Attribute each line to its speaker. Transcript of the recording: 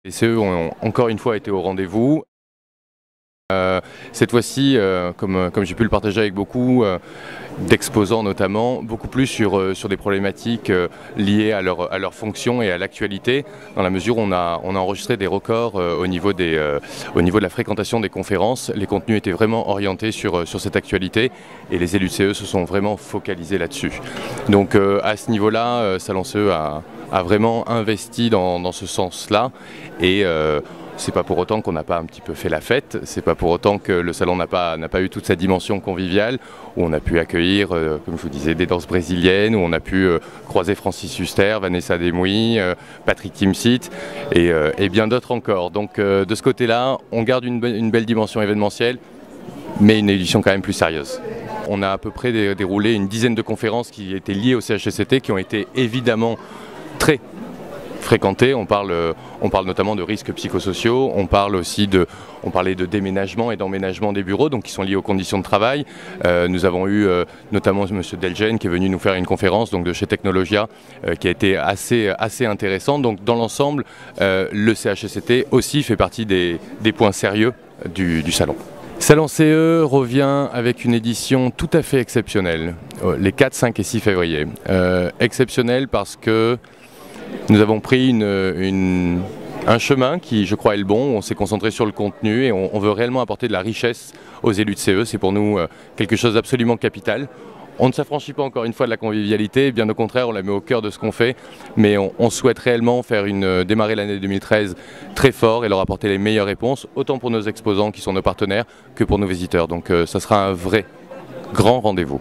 Speaker 1: Les CE ont encore une fois été au rendez-vous. Cette fois-ci, comme j'ai pu le partager avec beaucoup d'exposants notamment, beaucoup plus sur des problématiques liées à leur fonction et à l'actualité, dans la mesure où on a enregistré des records au niveau de la fréquentation des conférences. Les contenus étaient vraiment orientés sur cette actualité et les élus de CE se sont vraiment focalisés là-dessus. Donc à ce niveau-là, Salon CE a vraiment investi dans ce sens-là et c'est pas pour autant qu'on n'a pas un petit peu fait la fête, c'est pas pour autant que le salon n'a pas eu toute sa dimension conviviale, où on a pu accueillir, comme je vous disais, des danses brésiliennes, où on a pu croiser Francis Huster, Vanessa Demouy, Patrick Timsit et bien d'autres encore. Donc de ce côté-là, on garde une belle dimension événementielle, mais une édition quand même plus sérieuse. On a à peu près déroulé une dizaine de conférences qui étaient liées au CHSCT, qui ont été évidemment très fréquentées. On parle notamment de risques psychosociaux, on parlait de déménagement et d'emménagement des bureaux, donc qui sont liés aux conditions de travail. Nous avons eu notamment M. Delgen qui est venu nous faire une conférence donc, de chez Technologia qui a été assez intéressante. Donc dans l'ensemble, le CHSCT aussi fait partie des points sérieux du salon. Salon CE revient avec une édition tout à fait exceptionnelle, les 4, 5 et 6 février. Exceptionnelle parce que nous avons pris un chemin qui, je crois, est le bon. On s'est concentré sur le contenu et on veut réellement apporter de la richesse aux élus de CE. C'est pour nous quelque chose d'absolument capital. On ne s'affranchit pas encore une fois de la convivialité, bien au contraire, on la met au cœur de ce qu'on fait, mais on souhaite réellement démarrer l'année 2013 très fort et leur apporter les meilleures réponses, autant pour nos exposants qui sont nos partenaires que pour nos visiteurs. Donc ça sera un vrai grand rendez-vous.